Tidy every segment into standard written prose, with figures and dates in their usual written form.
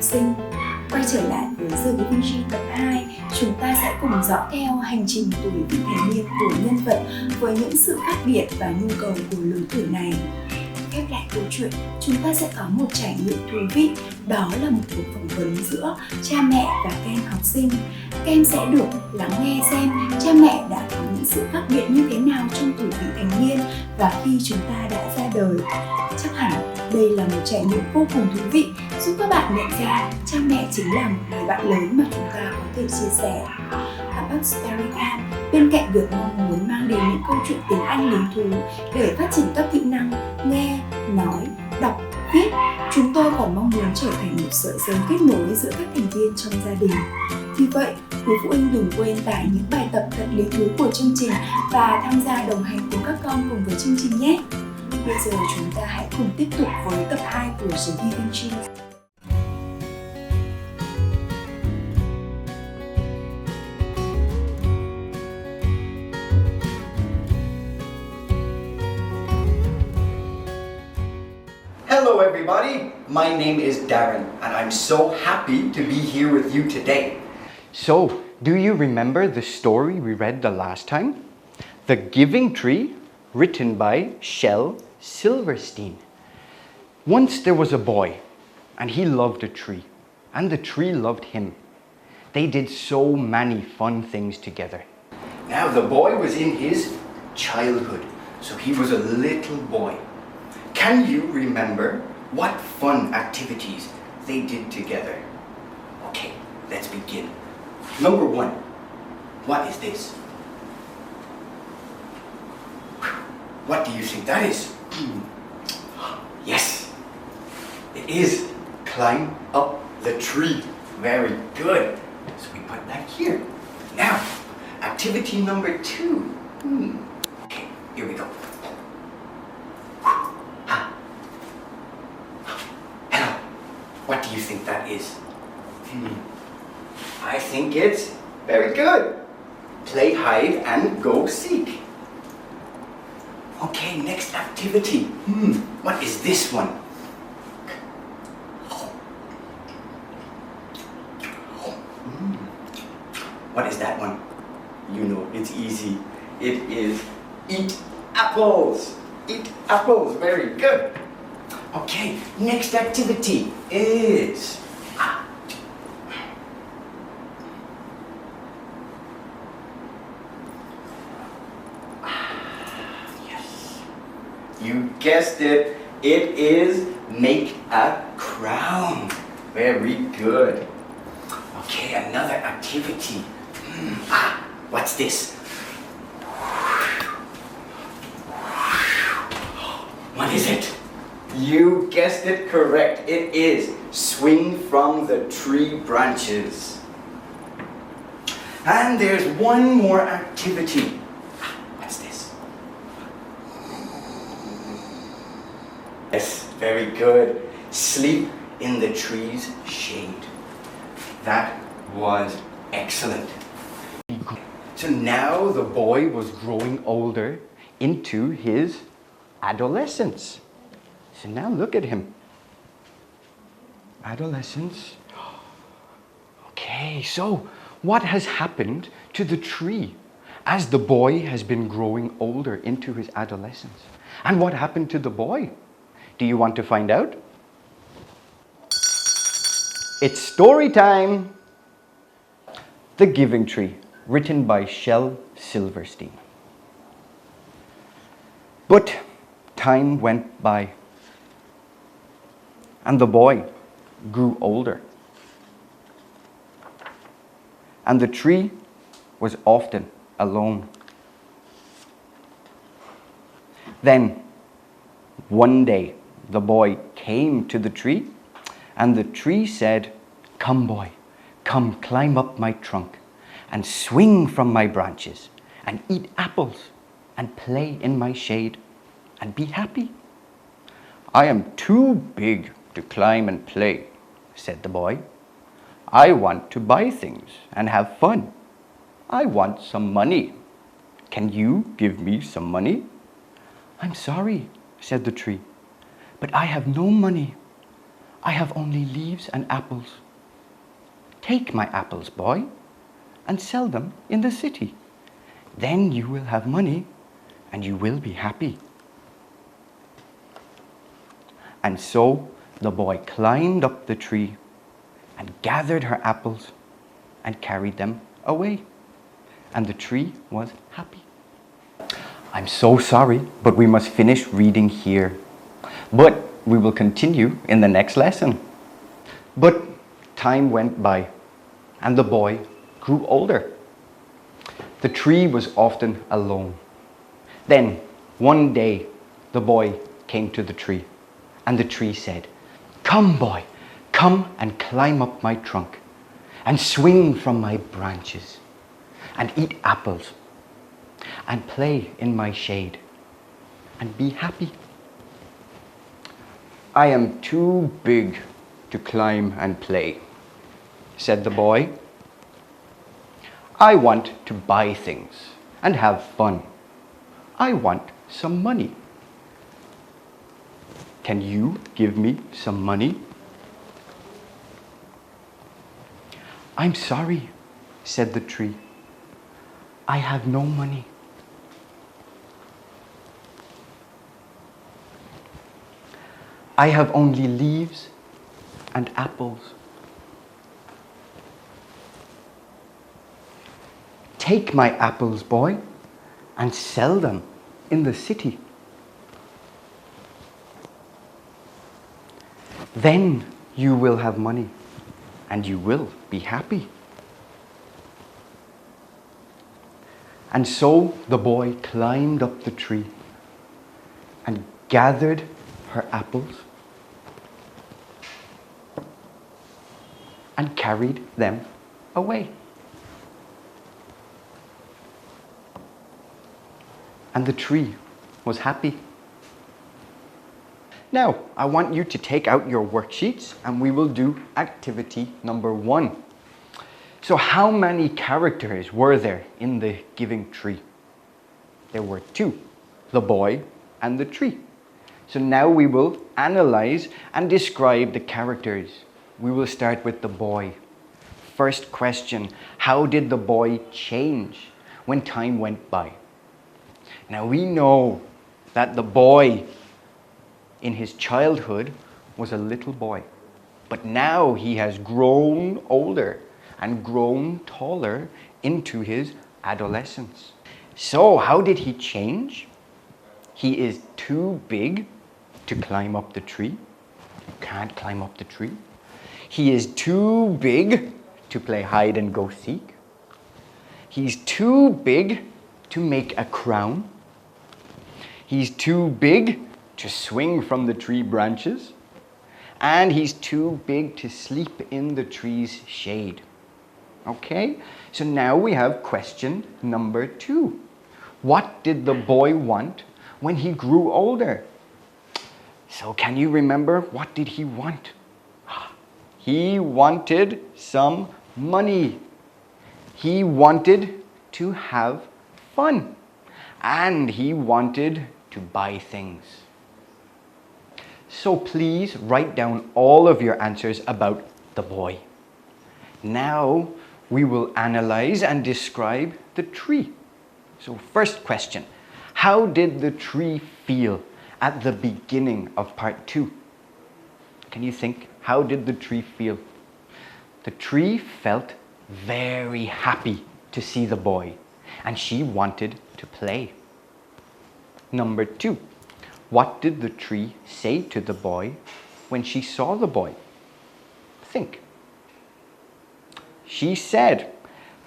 sinh. Quay trở lại với The Giving Tree tập 2, chúng ta sẽ cùng dõi theo hành trình tuổi vị thành niên của nhân vật với những sự khác biệt và nhu cầu của lứa tuổi này. Khép lại câu chuyện, chúng ta sẽ có một trải nghiệm thú vị, đó là một cuộc phỏng vấn giữa cha mẹ và các em học sinh. Các em sẽ được lắng nghe xem cha mẹ đã có những sự khác biệt như thế nào trong tuổi vị thành niên và khi chúng ta đã ra đời. Chắc hẳn đây là một trải nghiệm vô cùng thú vị, giúp các bạn nhận ra cha mẹ chính là một người bạn lớn mà chúng ta có thể chia sẻ. Apax Leaders bên cạnh việc mong muốn mang đến những câu chuyện tiếng Anh lý thú để phát triển các kỹ năng nghe, nói, đọc, viết, chúng tôi còn mong muốn trở thành một sợi dây kết nối giữa các thành viên trong gia đình. Vì vậy, quý phụ huynh đừng quên tải những bài tập thật lý thú của chương trình và tham gia đồng hành cùng các con cùng với chương trình nhé! Bây giờ chúng ta hãy cùng tiếp tục với tập 2 của The Giving Tree. Hello everybody, my name is Darren and I'm so happy to be here with you today. So, do you remember the story we read the last time? The Giving Tree, written by Shel Silverstein. Once there was a boy, and he loved a tree, and the tree loved him. They did so many fun things together. Now the boy was in his childhood, so he was a little boy. Can you remember what fun activities they did together? Okay, let's begin. Number 1, what is this? What do you think that is? Yes, it is climb up the tree. Very good. So we put that here. Now, activity number 2. Okay, here we go. Hello, what do you think that is? I think it's very good. Play hide and go seek. Okay, next activity. What is this one? What is that one? You know, it's easy. It is eat apples. Eat apples, very good. Okay, next activity is you guessed it, it is make a crown. Very good. Okay, another activity. What's this? What is it? You guessed it correct. It is swing from the tree branches. And there's one more activity. What's this? Yes, very good. Sleep in the tree's shade. That was excellent. So now the boy was growing older into his adolescence. So now look at him. Adolescence. Okay, so what has happened to the tree as the boy has been growing older into his adolescence? And what happened to the boy? Do you want to find out? It's story time! The Giving Tree, written by Shel Silverstein. But time went by, and the boy grew older. And the tree was often alone. Then, one day, the boy came to the tree, and the tree said, "Come, boy, come climb up my trunk and swing from my branches and eat apples and play in my shade and be happy." "I am too big to climb and play," said the boy. "I want to buy things and have fun. I want some money. Can you give me some money?" "I'm sorry," said the tree, "but I have no money. I have only leaves and apples. Take my apples, boy, and sell them in the city. Then you will have money and you will be happy. And so the boy climbed up the tree and gathered her apples and carried them away. And the tree was happy. I'm so sorry, but we must finish reading here. But we will continue in the next lesson. But time went by, and the boy grew older. The tree was often alone. Then, one day, the boy came to the tree, and the tree said, "Come, boy, come and climb up my trunk, and swing from my branches, and eat apples, and play in my shade, and be happy." "I am too big to climb and play," said the boy. "I want to buy things and have fun. I want some money. Can you give me some money?" "I'm sorry," said the tree. "I have no money." "I have only leaves and apples." "Take my apples, boy, and sell them in the city. Then you will have money and you will be happy." And so the boy climbed up the tree and gathered her apples and carried them away. And the tree was happy. Now, I want you to take out your worksheets and we will do activity number 1. So how many characters were there in the giving tree? There were 2, the boy and the tree. So now we will analyze and describe the characters. We will start with the boy. First question, how did the boy change when time went by? Now we know that the boy in his childhood was a little boy, but now he has grown older and grown taller into his adolescence. So how did he change? He is too big to climb up the tree. You can't climb up the tree. He is too big to play hide and go seek. He's too big to make a crown. He's too big to swing from the tree branches. And he's too big to sleep in the tree's shade. Okay, so now we have question number 2. What did the boy want when he grew older? So can you remember, what did he want? He wanted some money. He wanted to have fun. And he wanted to buy things. So please write down all of your answers about the boy. Now we will analyze and describe the tree. So first question, how did the tree feel at the beginning of part 2? Can you think, how did the tree feel? The tree felt very happy to see the boy, and she wanted to play. Number 2, what did the tree say to the boy when she saw the boy? Think. She said,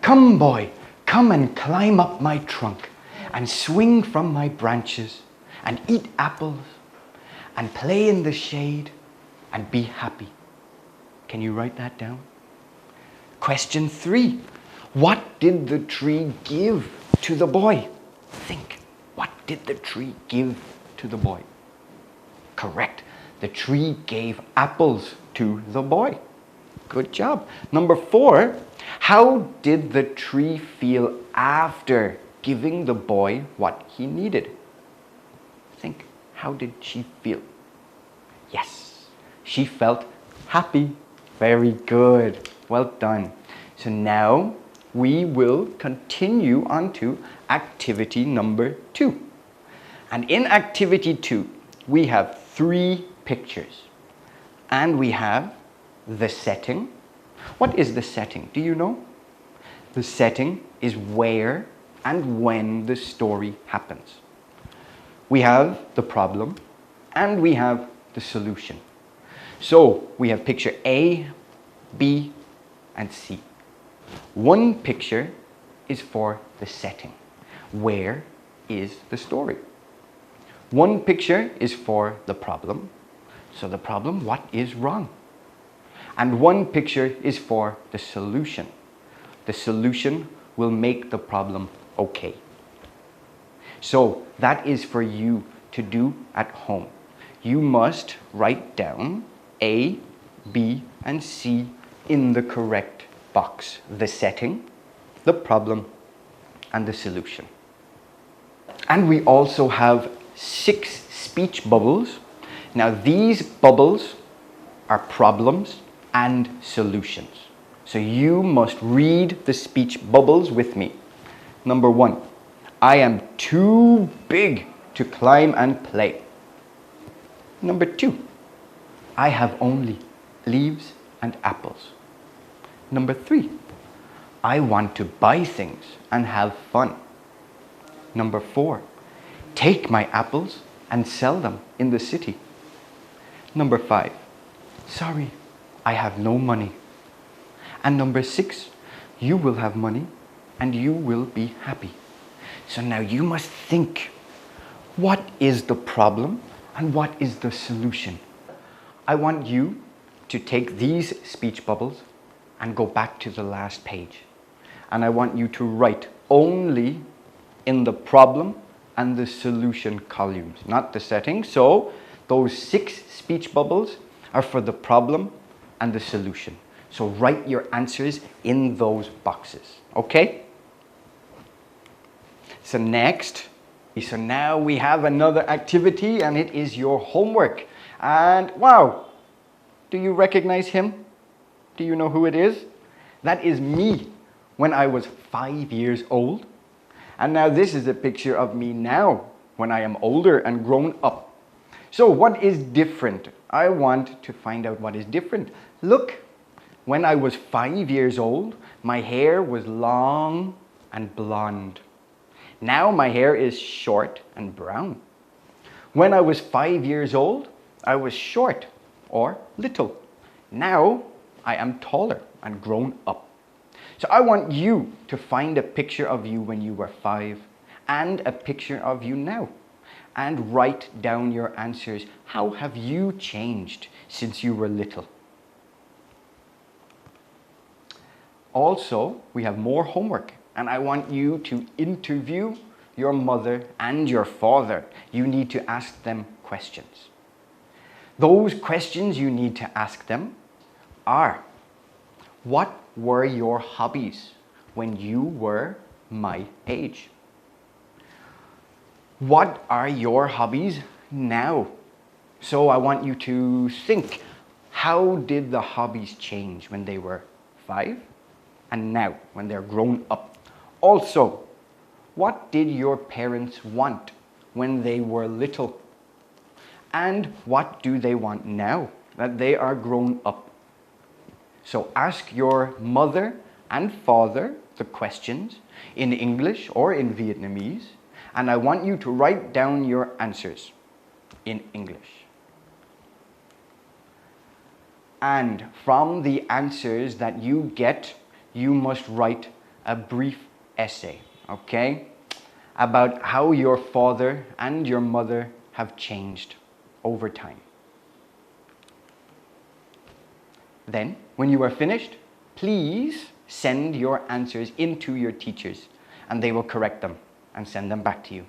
"Come, boy, come and climb up my trunk and swing from my branches and eat apples and play in the shade and be happy." Can you write that down? Question 3, what did the tree give to the boy? Think, what did the tree give to the boy? Correct, the tree gave apples to the boy. Good job. Number 4, how did the tree feel after giving the boy what he needed? Think, how did she feel? Yes, she felt Happy. Very good. Well done. So now we will continue on to activity number 2. And in activity 2, we have 3 pictures. And we have the setting. What is the setting? Do you know? The setting is where and when the story happens. We have the problem and we have the solution. So we have picture A, B, and C. One picture is for the setting. Where is the story? One picture is for the problem. So the problem, what is wrong? And one picture is for the solution. The solution will make the problem okay. So that is for you to do at home. You must write down A, B, and C in the correct box. The setting, the problem, and the solution. And we also have 6 speech bubbles. Now these bubbles are problems and solutions. So you must read the speech bubbles with me. Number 1, I am too big to climb and play. Number 2, I have only leaves and apples. Number 3, I want to buy things and have fun. Number 4, take my apples and sell them in the city. Number 5, sorry, I have no money. And number 6, you will have money and you will be happy. So now you must think, what is the problem and what is the solution? I want you to take these speech bubbles and go back to the last page. And I want you to write only in the problem and the solution columns, not the setting. So those 6 speech bubbles are for the problem and the solution. So write your answers in those boxes, okay? So now we have another activity and it is your homework. And wow, do you recognize him? Do you know who it is? That is me when I was 5 years old. And now this is a picture of me now when I am older and grown up. So what is different? I want to find out what is different. Look, when I was 5 years old, my hair was long and blonde. Now my hair is short and brown. When I was 5 years old, I was short or little. Now I am taller and grown up. So I want you to find a picture of you when you were 5 and a picture of you now. And write down your answers. How have you changed since you were little? Also, we have more homework. And I want you to interview your mother and your father. You need to ask them questions. Those questions you need to ask them are, what were your hobbies when you were my age? What are your hobbies now? So I want you to think, how did the hobbies change when they were 5 and now when they're grown up? Also, what did your parents want when they were little? And what do they want now that they are grown up? So ask your mother and father the questions in English or in Vietnamese, and I want you to write down your answers in English. And from the answers that you get, you must write a brief essay, okay? About how your father and your mother have changed over time. Then, when you are finished, please send your answers into your teachers and they will correct them and send them back to you.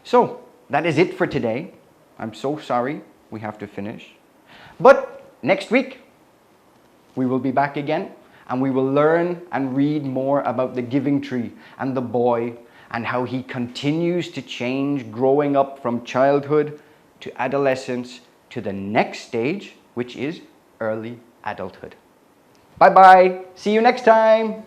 So, that is it for today. I'm so sorry we have to finish. But next week, we will be back again and we will learn and read more about the giving tree and the boy and how he continues to change, growing up from childhood to adolescence to the next stage, which is early adulthood. Bye bye. See you next time.